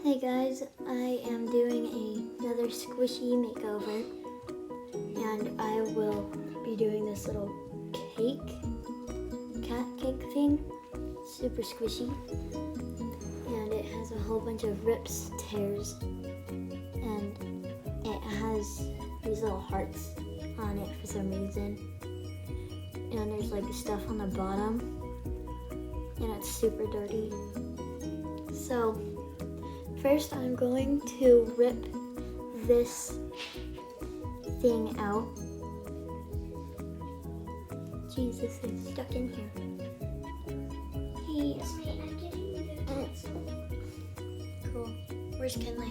Hey guys, I am doing another squishy makeover and I will be doing this little cat cake thing, super squishy, and it has a whole bunch of rips, tears, and it has these little hearts on it for some reason, and there's like stuff on the bottom and it's super dirty. So first, I'm going to rip this thing out. Jeez, this is stuck in here. Hey, Yes, mate, I'm getting the tinsel. cool. Where's Kenley?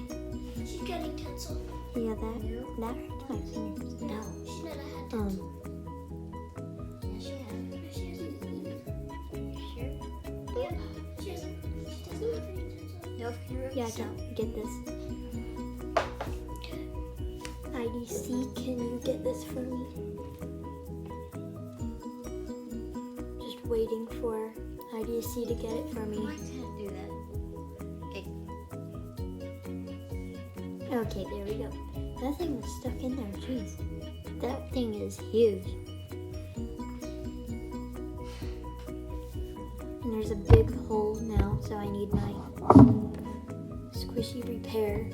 She's getting tinsel. Yeah, that hurts my fingers. No. She never had tinsel. Yeah, she has. No, she hasn't. Sure? Yeah, she hasn't. She doesn't have any tinsel. Nope. Yeah, I can get this. IDC, can you get this for me? Just waiting for IDC to get it for me. I can't do that. Okay, there we go. That thing was stuck in there, jeez. That thing is huge. And there's a big hole now, so I need my squishy repair.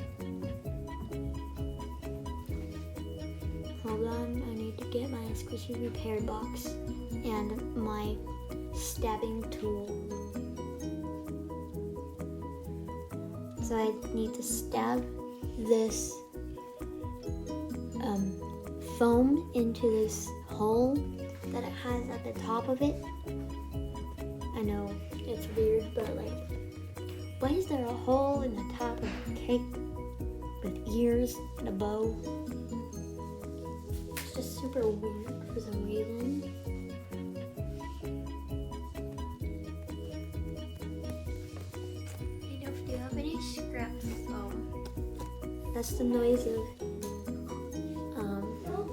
Hold on, I need to get my squishy repair box and my stabbing tool. So I need to stab this foam into this hole that it has at the top of it. I know it's weird, but like, why is there a hole in the top of a cake with ears and a bow? It's just super weird for some reason. Hey, do you have any scrap foam? That's the noise of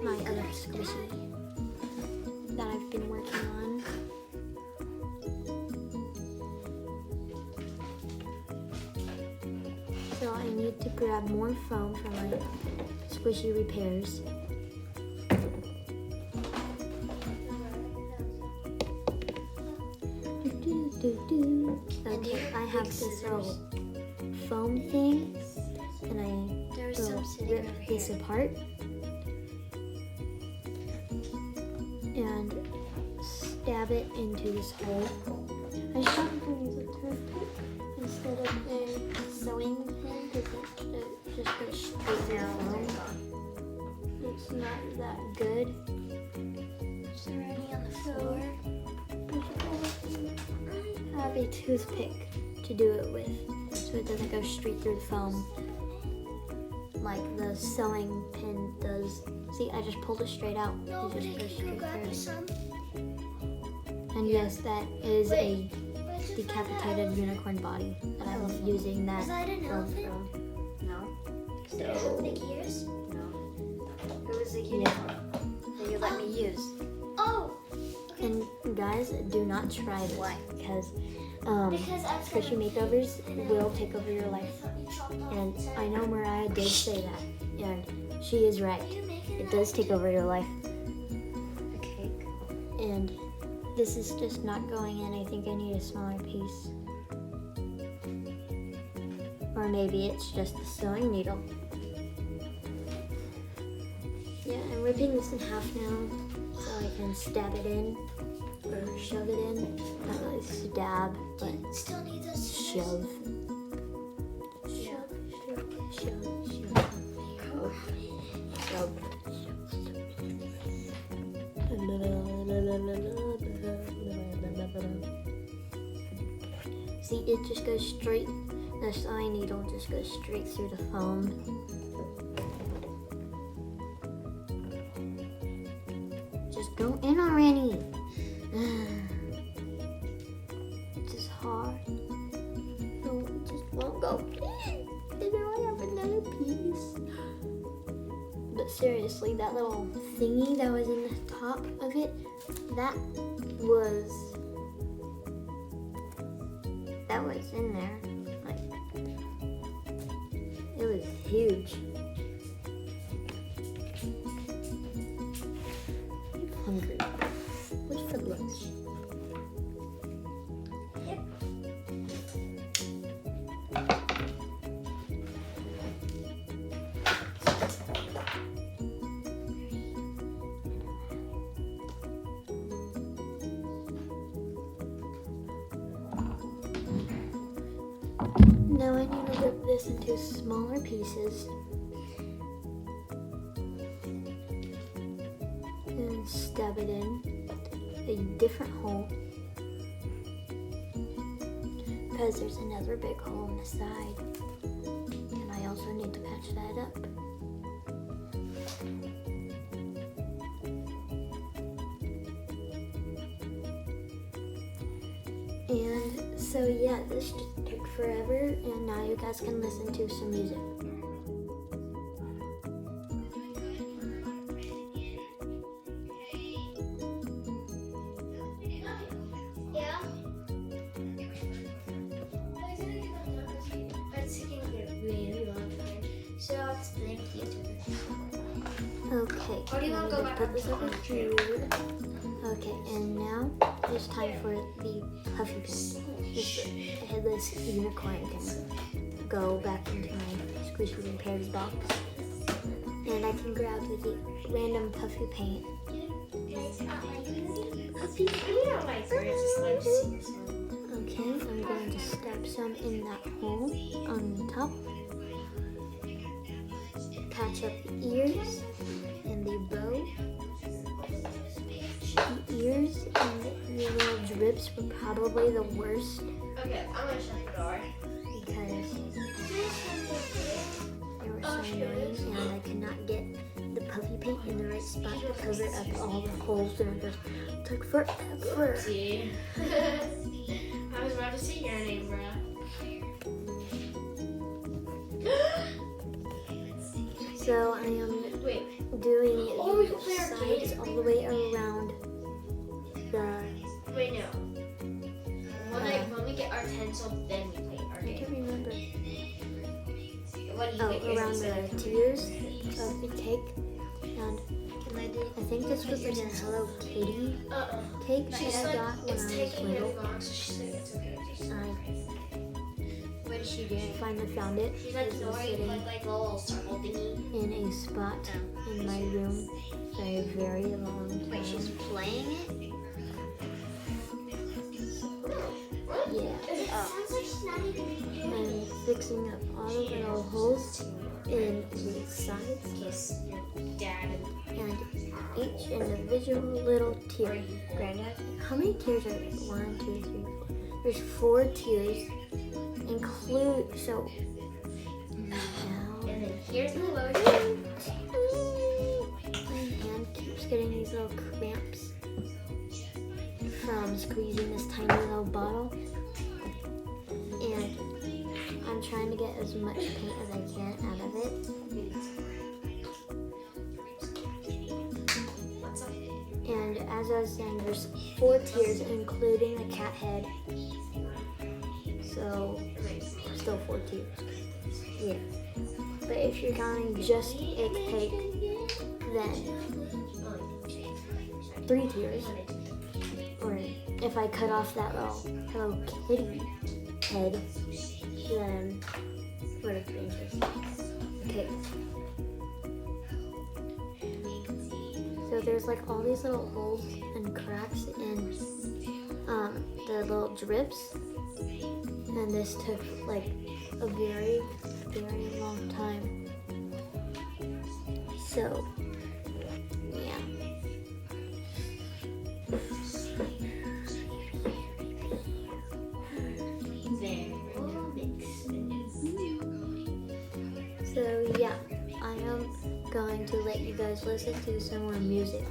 my other squishy that I've been working on. So I need to grab more foam for my squishy repairs. Okay, I have this little foam thing, and I There's will some sitting rip over this here. apart and stab it into this hole. I should probably use a toothpick instead of a sewing pin because it just goes straight through the foam. It's not that good. It's already on the floor. Have a toothpick to do it with so it doesn't go straight through the foam like the sewing pin does. See, I just pulled it straight out. No, It but just I goes can go straight grab you through. some. And yes, that is a Where's the decapitated unicorn body that I was using that Is that an foam elephant? from. No. Does it have big ears? No. It was a Yeah. unicorn that you let me use. Oh! And guys, do not try this. Why? Because Because I've squishy makeovers will take over your life. And I know Mariah did say that, and she is right. It does take over your life. A cake. And this is just not going in. I think I need a smaller piece. Or maybe it's just the sewing needle. Yeah, I'm ripping this in half now so I can stab it in or shove it in. Not really stab, but It still needs a shove. See, it just goes straight, the sewing needle just goes straight through the foam. Just go in already. It's just hard. No, it just won't go in. And now I have another piece. But seriously, that little thingy that was in the top of it, that was in there. Like, huge. I'm hungry. What's for lunch? Yep. Now I need to rip this into smaller pieces and stab it in a different hole because there's another big hole on the side, and I also need to patch that up. And so yeah, this just took forever, and now you guys can listen to some music. Yeah. It's taking a really long time. So I'll explain to you. Okay, Or do you wanna I'm go gonna back put on this the over phone? here. Okay, and now it's time for the puffy pants. This headless unicorn can go back into my Squishy Repairs box, and I can grab the random puffy paint. Okay, I'm going to stab some in that hole on the top. Patch up the ears and the bow. The ears and the little drips were probably the worst Okay, I'm gonna shut the door. because they were so annoying, and I could not get the puffy paint in the right spot to cover up all the holes, and it just took forever. See? I was about to say your name, bro. So I am Wait, doing Oh, we can the play sides arcade. all the way around the. wait, no. When we get our tinsel, then we play I arcade. can't remember. What do you Oh, think? around the tiers of the cake, and I think this was like a Hello Kitty cake that She's I like, got when it's I was taking really little. long, so she's like, it's okay. I What did she do? finally found it. She's like, It was no, sitting like a little circle thingy. in a spot in my room for a very long time. Wait, she's playing it? Yeah. It sounds like she's not even doing I'm fixing up all the little holes in the sides Kiss your dad and each individual little tier. Granddad? How many tiers are there? 1, 2, 3, 4. There's 4 tiers. Include so. Now and then here's the lotion. my hand keeps getting these little cramps from squeezing this tiny little bottle, and I'm trying to get as much paint as I can out of it. What's up? And as I was saying, there's 4 tiers, including the cat head. So still 4 tiers. Yeah. But if you're counting just a cake, then 3 tiers. Or if I cut off that little Hello Kitty head, then what if it okay. So there's like all these little holes and cracks in the little drips, and this took like a very, very long time. So yeah. So yeah, I am going to let you guys listen to some more music.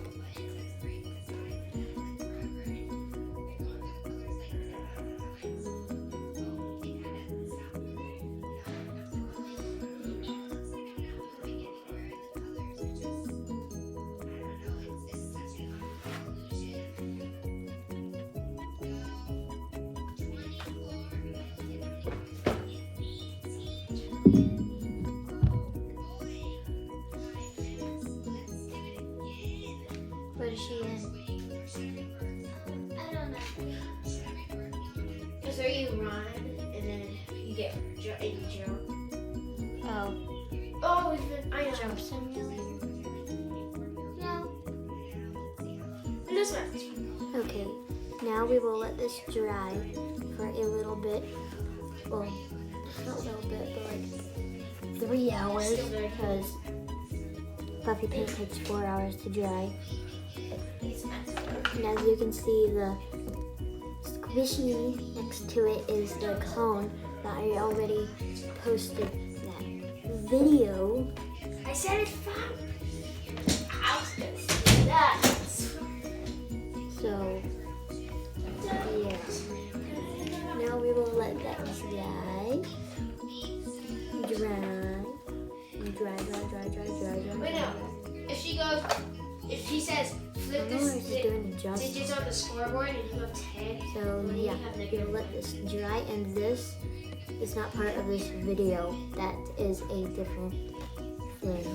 jump. Oh, Oh, I know. jump simulator. No. It doesn't matter. Okay, now we will let this dry for a little bit. Well, not a little bit, but like 3 hours Still very because puffy paint takes 4 hours to dry. It's massive. And as you can see, the squishy next to it is the cone that I already posted that video. I said it's fun. I was gonna say that. So, yeah. Now we will let that dry. Dry. Wait, no. If she says flip She's this doing the jump. digits on the scoreboard and you have 10, So then you yeah, have we'll negative. let this dry, and this is not part of this video. That is a different thing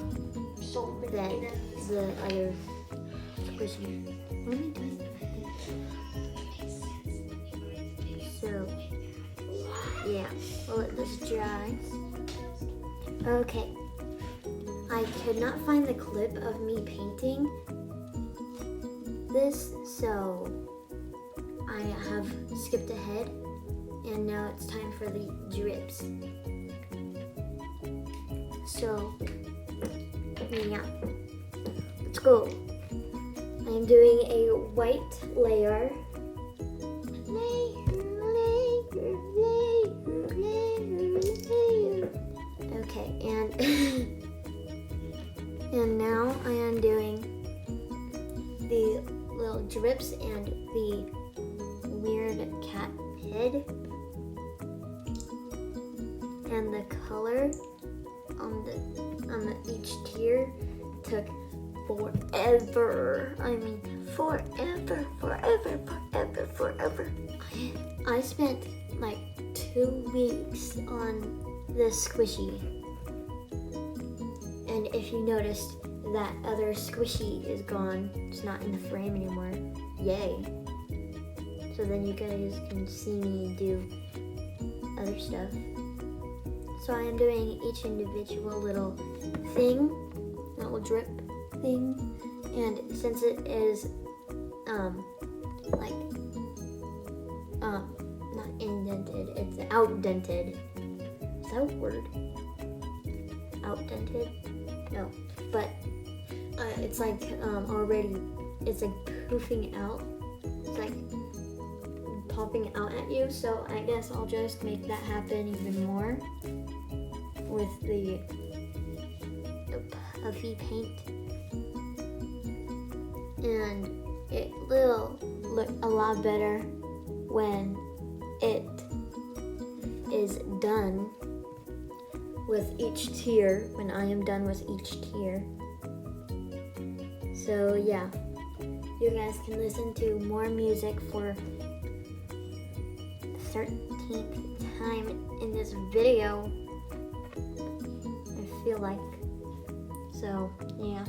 than the other squishy. What am I doing? So yeah, we'll let this dry. Okay. I could not find the clip of me painting this, so I have skipped ahead, and now it's time for the drips. So, yeah, let's go. I am doing a white layer. Okay, and and now I am doing the little drips and the weird cat head, and the color on the each tier took forever. I mean forever. I spent like 2 weeks on this squishy, and if you noticed, that other squishy is gone. It's not in the frame anymore. Yay. So then you guys can see me do other stuff. So I am doing each individual little thing, little drip thing. And since it is not indented, it's outdented. Is that a word? Outdented? No. But it's like already, it's like poofing out. It's like popping out at you. So I guess I'll just make that happen even more with the puffy paint. And it will look a lot better when it is done with each tier, when I am done with each tier. So yeah, you guys can listen to more music for the 13th time in this video, I feel like. So yeah.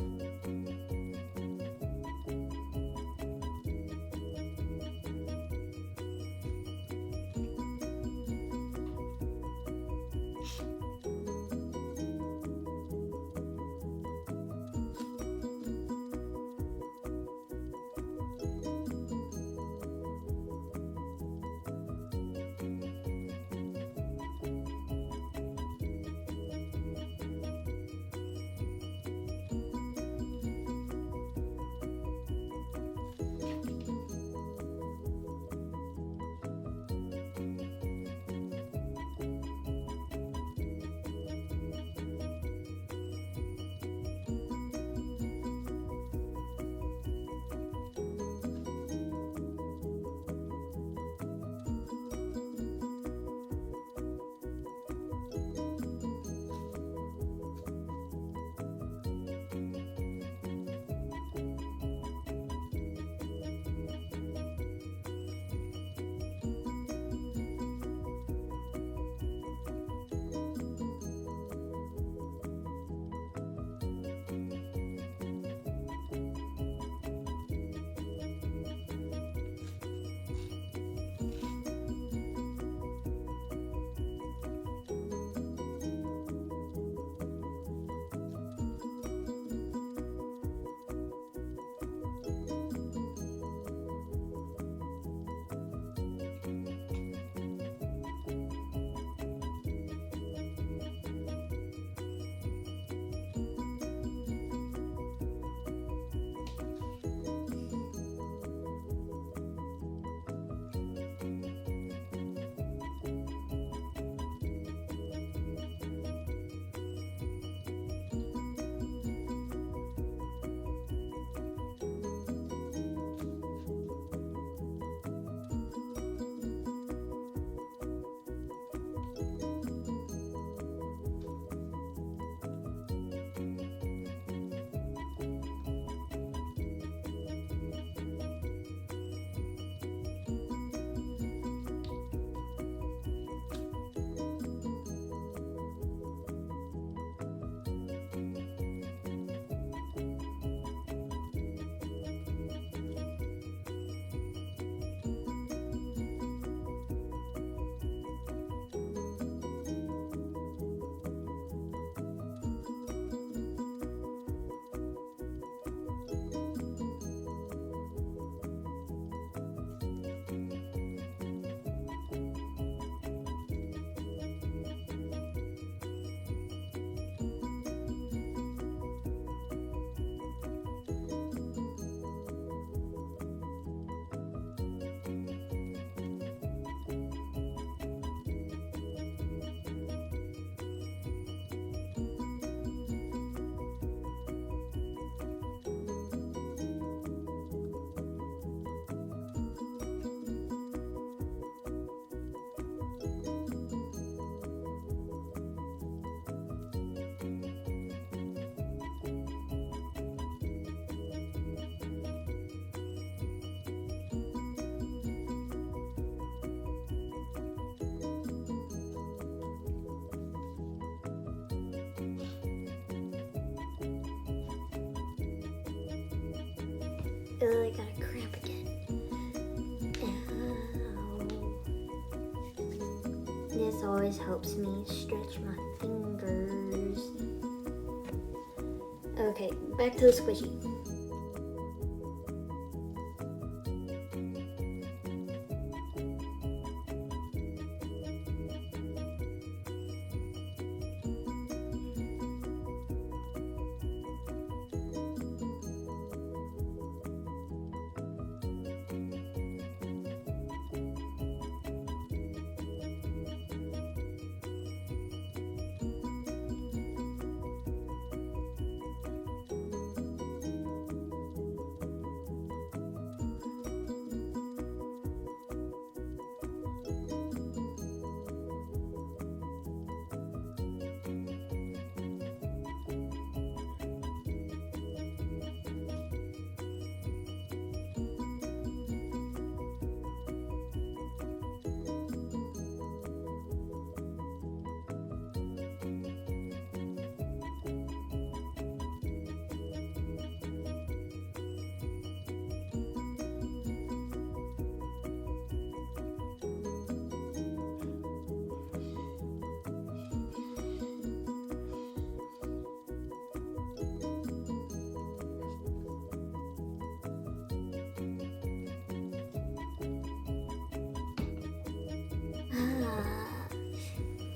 feel like I got a cramp again. Ow. This always helps me stretch my fingers. Okay, back to the squishy.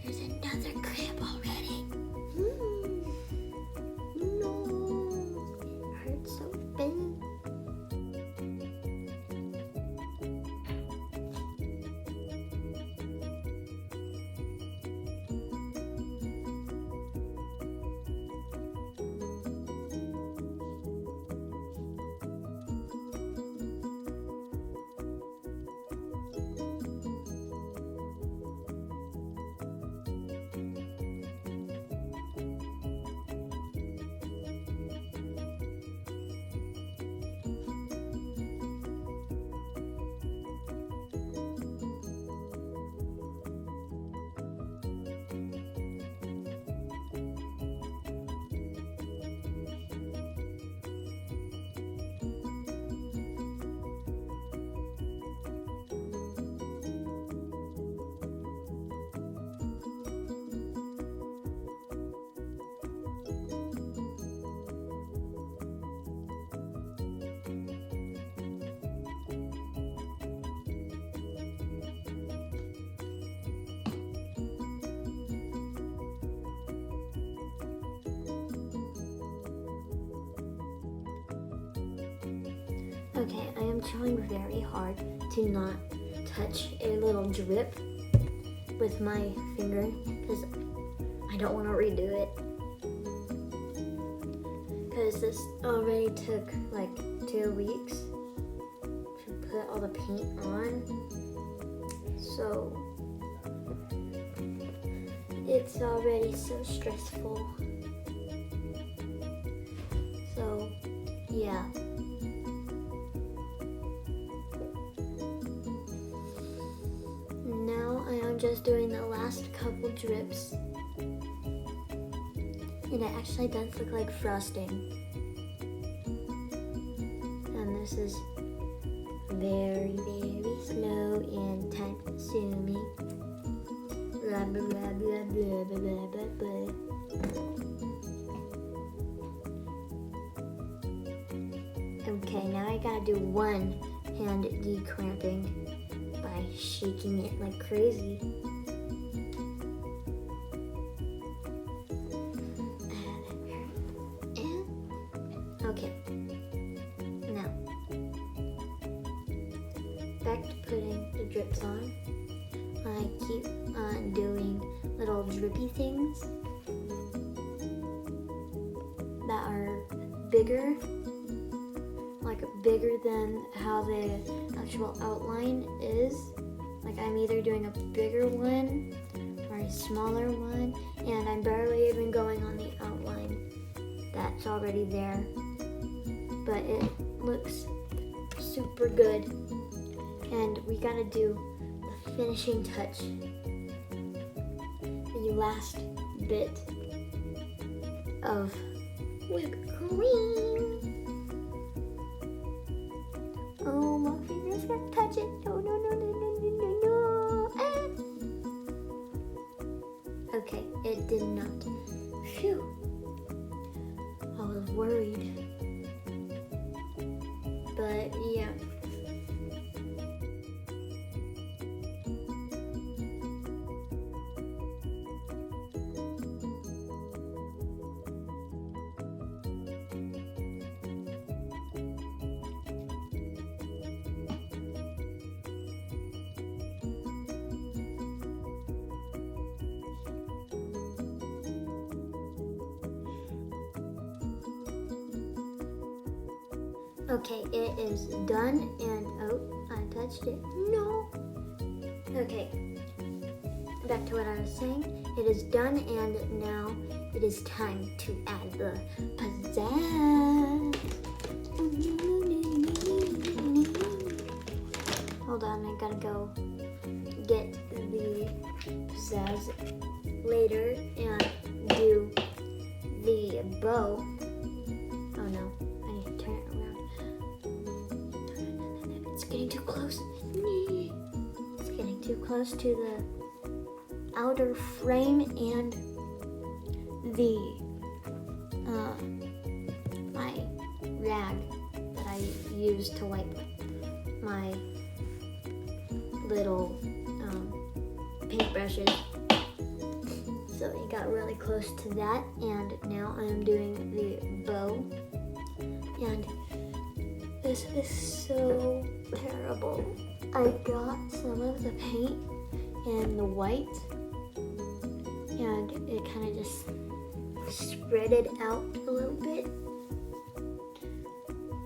There's another cramp already. No, it hurts so bad. Okay, I am trying very hard to not touch a little drip with my finger because I don't want to redo it. Because this already took like 2 weeks to put all the paint on. So it's already so stressful. So yeah. Now I am just doing the last couple drips. And it actually does look like frosting. And this is very, very slow and time consuming. Blah, blah, blah, blah, blah, blah, blah, blah. Okay, now I gotta do one hand decramping by shaking it like crazy. Okay, now back to putting the drips on. I keep on doing little drippy things that are bigger, like bigger than how the actual outline is. Like I'm either doing a bigger one or a smaller one, and I'm barely even going on the outline that's already there. But it looks super good. And we gotta do the finishing touch. The last bit of whipped cream. Oh, my finger's gonna touch it. No, no, no, no, no, no, no, no. Ah. Okay, it did not. Phew. I was worried. But yeah. Okay, it is done and oh, I touched it. No. Okay. Back to what I was saying. It is done and now it is time to add the pizzazz. Hold on, I gotta go get the pizzazz later and do the bow. Oh no. Turn it around. It's getting too close. It's getting too close to the outer frame and the my rag that I use to wipe my little paintbrushes. So it got really close to that, and now I'm doing the bow. And this is so terrible. I got some of the paint and the white, and it kind of just spread it out a little bit.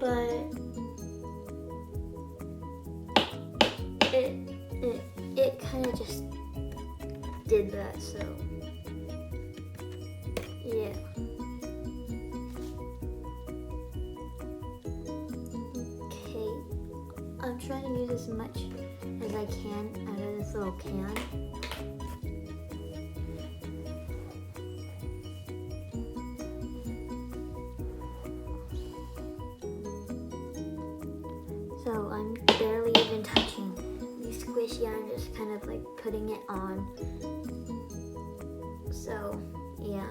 But it kind of just did that, so yeah. I'm trying to use as much as I can out of this little can. So I'm barely even touching the squishy. I'm just kind of like putting it on. So yeah.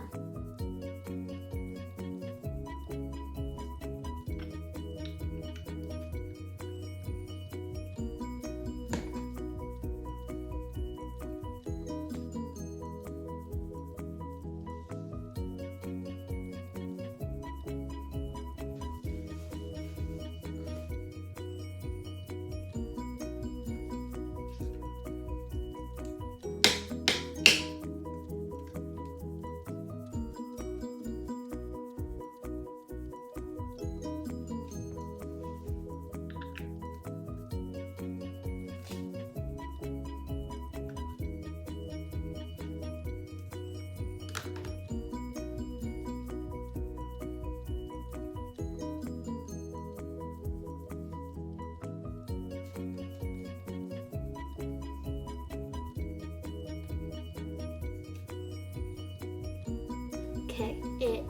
Okay,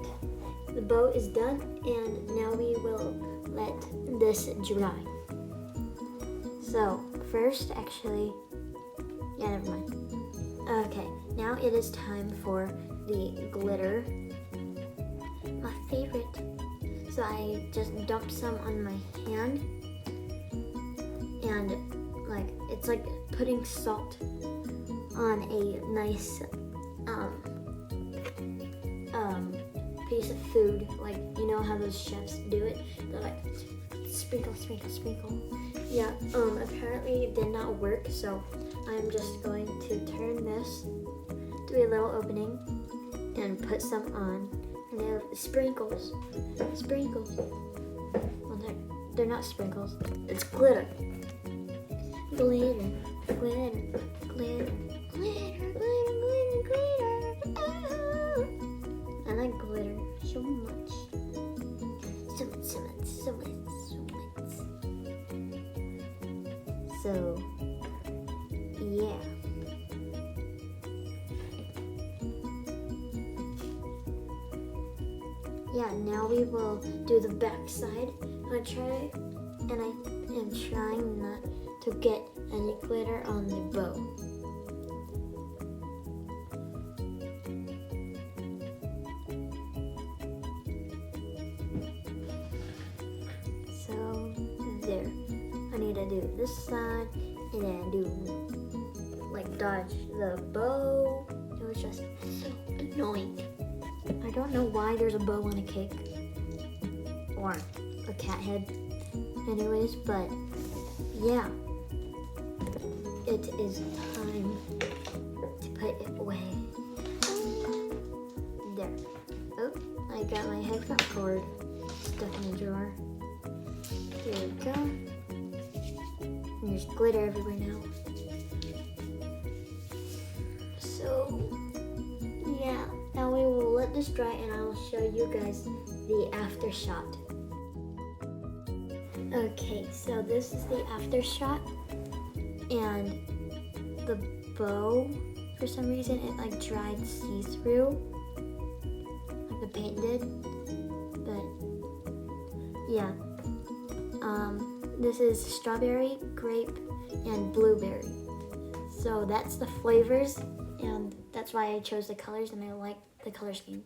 the bow is done, and now we will let this dry. So first, actually, yeah, never mind. Okay, now it is time for the glitter. My favorite. So I just dumped some on my hand, and like it's like putting salt on a nice piece of food. Like, you know how those chefs do it? They're like sprinkle, sprinkle, sprinkle. Yeah. Apparently it did not work, so I'm just going to turn this through a little opening and put some on. And they have sprinkles. Sprinkles. Well, they're not sprinkles. It's glitter. Glitter. Glitter. Glitter. Glitter. Glitter. Glitter. Glitter. Oh. I like glitter so much. So much, so much, so much, so much. So, yeah. Yeah, now we will do the back side. I try, and am trying not to get any glitter on the bow. So there. I need to do this side and then do like dodge the bow. It was just so annoying. I don't know why there's a bow on a cake or a cat head anyways, but yeah, it is time to put it away. There. Oh, I got my headphone cord stuck in the drawer. Here we go. And there's glitter everywhere now. So yeah, now we will let this dry and I will show you guys the after shot. Okay, so this is the after shot, and the bow, for some reason, it like dried see-through, like the paint did, but yeah. This is strawberry, grape, and blueberry. So that's the flavors, and that's why I chose the colors, and I like the color scheme.